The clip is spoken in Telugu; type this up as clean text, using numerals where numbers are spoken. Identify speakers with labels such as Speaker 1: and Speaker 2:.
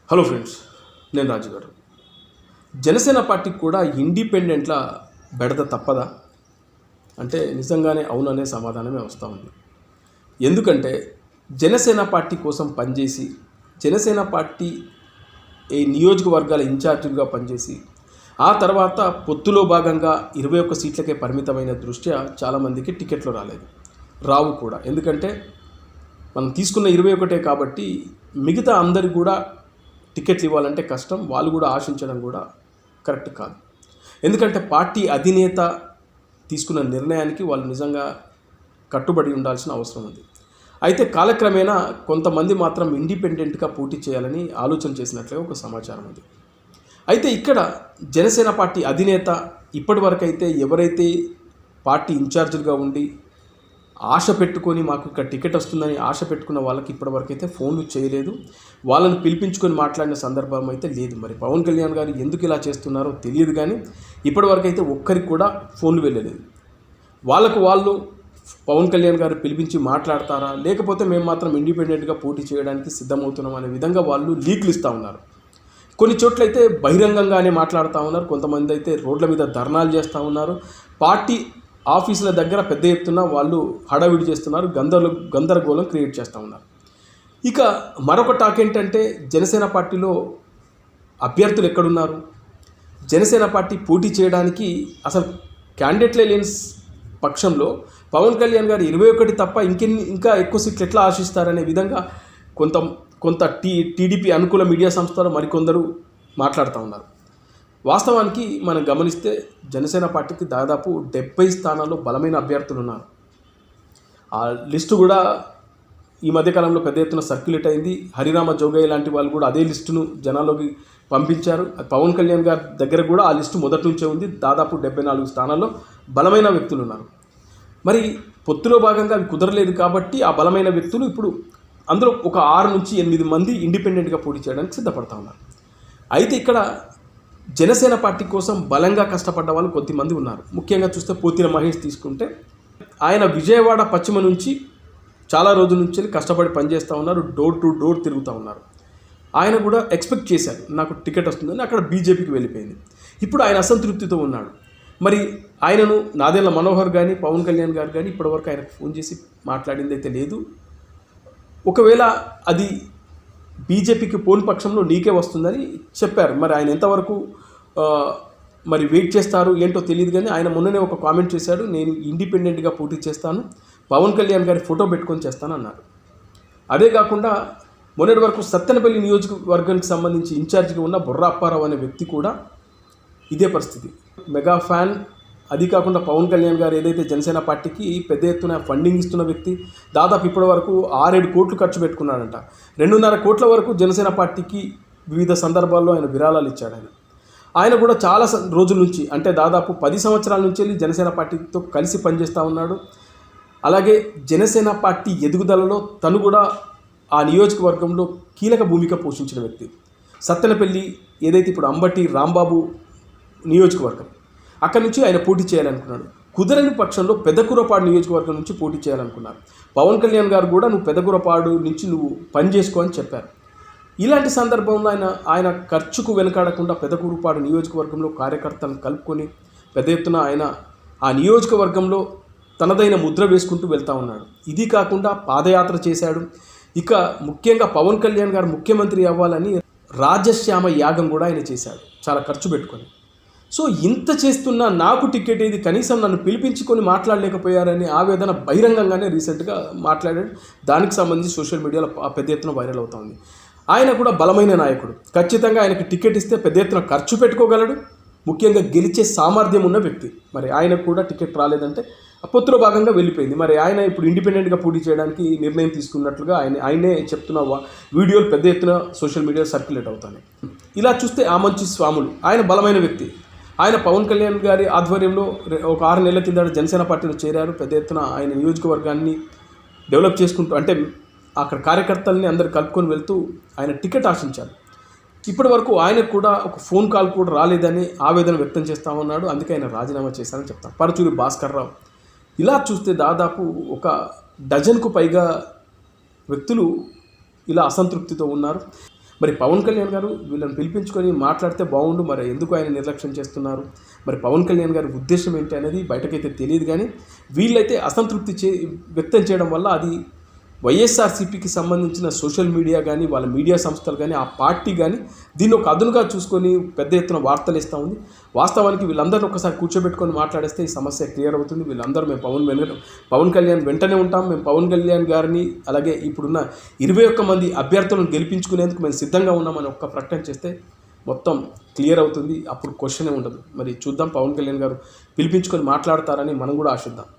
Speaker 1: హలో ఫ్రెండ్స్, నేను రాజు గారు. జనసేన పార్టీకి కూడా ఇండిపెండెంట్ల బెడద తప్పదా అంటే నిజంగానే అవుననే సమాధానమే వస్తూ ఉంది. ఎందుకంటే జనసేన పార్టీ కోసం పనిచేసి, జనసేన పార్టీ ఈ నియోజకవర్గాల ఇన్ఛార్జీలుగా పనిచేసి, ఆ తర్వాత పొత్తులో భాగంగా 21 సీట్లకే పరిమితమైన దృష్ట్యా చాలామందికి టికెట్లు రావు కూడా. ఎందుకంటే మనం తీసుకున్న 21 కాబట్టి మిగతా అందరికి కూడా టికెట్లు ఇవ్వాలంటే కష్టం. వాళ్ళు కూడా ఆశించడం కూడా కరెక్ట్ కాదు. ఎందుకంటే పార్టీ అధినేత తీసుకున్న నిర్ణయానికి వాళ్ళు నిజంగా కట్టుబడి ఉండాల్సిన అవసరం ఉంది. అయితే కాలక్రమేణా కొంతమంది మాత్రం ఇండిపెండెంట్గా పోటీ చేయాలని ఆలోచన చేసినట్లుగా ఒక సమాచారం ఉంది. అయితే ఇక్కడ జనసేన పార్టీ అధినేత ఇప్పటివరకైతే ఎవరైతే పార్టీ ఇన్ఛార్జీలుగా ఉండి ఆశ పెట్టుకొని మాకు ఇక్కడ టికెట్ వస్తుందని ఆశ పెట్టుకున్న వాళ్ళకి ఇప్పటివరకైతే ఫోన్లు చేయలేదు. వాళ్ళని పిలిపించుకొని మాట్లాడిన సందర్భం అయితే లేదు. మరి పవన్ కళ్యాణ్ గారు ఎందుకు ఇలా చేస్తున్నారో తెలియదు, కానీ ఇప్పటివరకైతే ఒక్కరికి కూడా ఫోన్లు వెళ్ళలేదు. వాళ్ళు పవన్ కళ్యాణ్ గారు పిలిపించి మాట్లాడతారా, లేకపోతే మేము మాత్రం ఇండిపెండెంట్గా పోటీ చేయడానికి సిద్ధమవుతున్నాం అనే విధంగా వాళ్ళు లీక్లు ఇస్తూ ఉన్నారు. కొన్ని చోట్లయితే బహిరంగంగానే మాట్లాడుతూ ఉన్నారు. కొంతమంది అయితే రోడ్ల మీద ధర్నాలు చేస్తూ ఉన్నారు. పార్టీ ఆఫీసుల దగ్గర పెద్ద ఎత్తున వాళ్ళు హడావిడి చేస్తున్నారు, గందరగోళం క్రియేట్ చేస్తూ ఉన్నారు. ఇక మరొక టాక్ ఏంటంటే జనసేన పార్టీలో అభ్యర్థులు ఎక్కడున్నారు, జనసేన పార్టీ పోటీ చేయడానికి అసలు క్యాండిడేట్లే లేని పక్షంలో పవన్ కళ్యాణ్ గారు 21 తప్ప ఇంకా ఎక్కువ సీట్లు ఎట్లా ఆశిస్తారనే విధంగా కొంత టీడీపీ అనుకూల మీడియా సంస్థలు మరికొందరు మాట్లాడుతూ ఉన్నారు. వాస్తవానికి మనం గమనిస్తే జనసేన పార్టీకి దాదాపు 70 స్థానాల్లో బలమైన అభ్యర్థులు ఉన్నారు. ఆ లిస్టు కూడా ఈ మధ్యకాలంలో పెద్ద ఎత్తున సర్క్యులేట్ అయింది. హరిరామ జోగయ్య లాంటి వాళ్ళు కూడా అదే లిస్టును జనాల్లోకి పంపించారు. పవన్ కళ్యాణ్ గారి దగ్గర కూడా ఆ లిస్టు మొదటి నుంచే ఉంది. దాదాపు 74 స్థానాల్లో బలమైన వ్యక్తులు ఉన్నారు. మరి పొత్తులో భాగంగా అవి కుదరలేదు కాబట్టి ఆ బలమైన వ్యక్తులు ఇప్పుడు అందులో ఒక 6 నుంచి 8 మంది ఇండిపెండెంట్గా పోటీ చేయడానికి సిద్ధపడతా ఉన్నారు. అయితే ఇక్కడ జనసేన పార్టీ కోసం బలంగా కష్టపడ్డ వాళ్ళు కొద్దిమంది ఉన్నారు. ముఖ్యంగా చూస్తే పోతిన మహేష్ తీసుకుంటే ఆయన విజయవాడ పశ్చిమ నుంచి చాలా రోజుల నుంచి కష్టపడి పనిచేస్తూ ఉన్నారు. డోర్ టు డోర్ తిరుగుతూ ఉన్నారు. ఆయన కూడా ఎక్స్పెక్ట్ చేశారు నాకు టికెట్ వస్తుందని. అక్కడ బీజేపీకి వెళ్ళిపోయింది. ఇప్పుడు ఆయన అసంతృప్తితో ఉన్నాడు. మరి ఆయనను నాదెళ్ల మనోహర్ కానీ పవన్ కళ్యాణ్ గారు కానీ ఇప్పటివరకు ఆయనకు ఫోన్ చేసి మాట్లాడింది అయితే లేదు. ఒకవేళ అది బీజేపీకి పోని పక్షంలో నీకే వస్తుందని చెప్పారు. మరి ఆయన ఎంతవరకు మరి వెయిట్ చేస్తారు ఏంటో తెలియదు, కానీ ఆయన మొన్ననే ఒక కామెంట్ చేశాడు, నేను ఇండిపెండెంట్గా పోటీ చేస్తాను, పవన్ కళ్యాణ్ గారి ఫోటో పెట్టుకొని చేస్తాను అన్నారు. అదే కాకుండా మొన్నటి వరకు సత్తెనపల్లి నియోజకవర్గానికి సంబంధించి ఇన్ఛార్జిగా ఉన్న బుర్రా అప్పారావు అనే వ్యక్తి కూడా ఇదే పరిస్థితి. Mega fan. అది కాకుండా పవన్ కళ్యాణ్ గారు ఏదైతే జనసేన పార్టీకి పెద్ద ఎత్తున ఫండింగ్ ఇస్తున్న వ్యక్తి, దాదాపు ఇప్పటి వరకు 6-7 కోట్లు ఖర్చు పెట్టుకున్నాడంట. 2.5 కోట్ల వరకు జనసేన పార్టీకి వివిధ సందర్భాల్లో ఆయన విరాళాలు ఇచ్చాడు. ఆయన కూడా చాలా రోజుల నుంచి, అంటే దాదాపు 10 సంవత్సరాల నుంచి వెళ్ళి జనసేన పార్టీతో కలిసి పనిచేస్తూ ఉన్నాడు. అలాగే జనసేన పార్టీ ఎదుగుదలలో తను కూడా ఆ నియోజకవర్గంలో కీలక భూమిక పోషించిన వ్యక్తి. సత్తెనపల్లి ఏదైతే ఇప్పుడు అంబటి రాంబాబు నియోజకవర్గం, అక్కడి నుంచి ఆయన పోటీ చేయాలనుకున్నాడు. కుదరని పక్షంలో పెద్దకూరపాడు నియోజకవర్గం నుంచి పోటీ చేయాలనుకున్నారు. పవన్ కళ్యాణ్ గారు కూడా నువ్వు పెద్దకూరపాడు నుంచి నువ్వు పని చేసుకో అని చెప్పారు. ఇలాంటి సందర్భంలో ఆయన ఖర్చుకు వెనకాడకుండా పెద్దకూరపాడు నియోజకవర్గంలో కార్యకర్తలను కలుపుకొని పెద్ద ఎత్తున ఆయన ఆ నియోజకవర్గంలో తనదైన ముద్ర వేసుకుంటూ వెళ్తూ ఉన్నాడు. ఇది కాకుండా పాదయాత్ర చేశాడు. ఇక ముఖ్యంగా పవన్ కళ్యాణ్ గారు ముఖ్యమంత్రి అవ్వాలని రాజశ్యామ యాగం కూడా ఆయన చేశాడు, చాలా ఖర్చు పెట్టుకొని. సో ఇంత చేస్తున్నా నాకు టికెట్ ఏది, కనీసం నన్ను పిలిపించుకొని మాట్లాడలేకపోయారని ఆవేదన బహిరంగంగానే రీసెంట్గా మాట్లాడాడు. దానికి సంబంధించి సోషల్ మీడియాలో పెద్ద ఎత్తున వైరల్ అవుతుంది. ఆయన కూడా బలమైన నాయకుడు. ఖచ్చితంగా ఆయనకి టికెట్ ఇస్తే పెద్ద ఎత్తున ఖర్చు పెట్టుకోగలడు. ముఖ్యంగా గెలిచే సామర్థ్యం ఉన్న వ్యక్తి. మరి ఆయనకు కూడా టికెట్ రాలేదంటే పొత్తులో భాగంగా వెళ్ళిపోయింది. మరి ఆయన ఇప్పుడు ఇండిపెండెంట్గా పోటీ చేయడానికి నిర్ణయం తీసుకున్నట్లుగా ఆయనే చెప్తున్న వీడియోలు పెద్ద ఎత్తున సోషల్ మీడియా సర్క్యులేట్ అవుతాయి. ఇలా చూస్తే ఆమంచి స్వాములు ఆయన బలమైన వ్యక్తి. ఆయన పవన్ కళ్యాణ్ గారి ఆధ్వర్యంలో ఒక 6 నెలల కింద జనసేన పార్టీలో చేరారు. పెద్ద ఎత్తున ఆయన నియోజకవర్గాన్ని డెవలప్ చేసుకుంటూ, అంటే అక్కడ కార్యకర్తల్ని అందరు కలుపుకొని వెళ్తూ ఆయన టికెట్ ఆశించారు. ఇప్పటి వరకు ఆయనకు కూడా ఒక ఫోన్ కాల్ కూడా రాలేదని ఆవేదన వ్యక్తం చేస్తూ ఉన్నాడు. అందుకే ఆయన రాజీనామా చేశారని చెప్తాను. పరుచూరి భాస్కర్ రావు. ఇలా చూస్తే దాదాపు ఒక డజన్కు పైగా వ్యక్తులు ఇలా అసంతృప్తితో ఉన్నారు. మరి పవన్ కళ్యాణ్ గారు వీళ్ళని పిలిపించుకొని మాట్లాడితే బాగుండు, మరి ఎందుకు ఆయన నిర్లక్ష్యం చేస్తున్నారు, మరి పవన్ కళ్యాణ్ గారి ఉద్దేశం ఏంటి అనేది బయటకైతే తెలియదు. కానీ వీళ్ళైతే అసంతృప్తి వ్యక్తం చేయడం వల్ల అది వైఎస్ఆర్సీపీకి సంబంధించిన సోషల్ మీడియా కానీ వాళ్ళ మీడియా సంస్థలు కానీ ఆ పార్టీ కానీ దీన్ని ఒక అదునుగా చూసుకొని పెద్ద ఎత్తున వార్తలు ఇస్తూ ఉంది. వాస్తవానికి వీళ్ళందరినీ ఒకసారి కూర్చోబెట్టుకొని మాట్లాడేస్తే ఈ సమస్య క్లియర్ అవుతుంది. వీళ్ళందరూ మేము పవన్ కళ్యాణ్ వెంటనే ఉంటాం, మేము పవన్ కళ్యాణ్ గారిని అలాగే ఇప్పుడున్న 21 మంది అభ్యర్థులను గెలిపించుకునేందుకు మేము సిద్ధంగా ఉన్నామని ఒక్క ప్రకటన చేస్తే మొత్తం క్లియర్ అవుతుంది. అప్పుడు క్వశ్చనే ఉండదు. మరి చూద్దాం, పవన్ కళ్యాణ్ గారు పిలిపించుకొని మాట్లాడతారని మనం కూడా ఆశిద్దాం.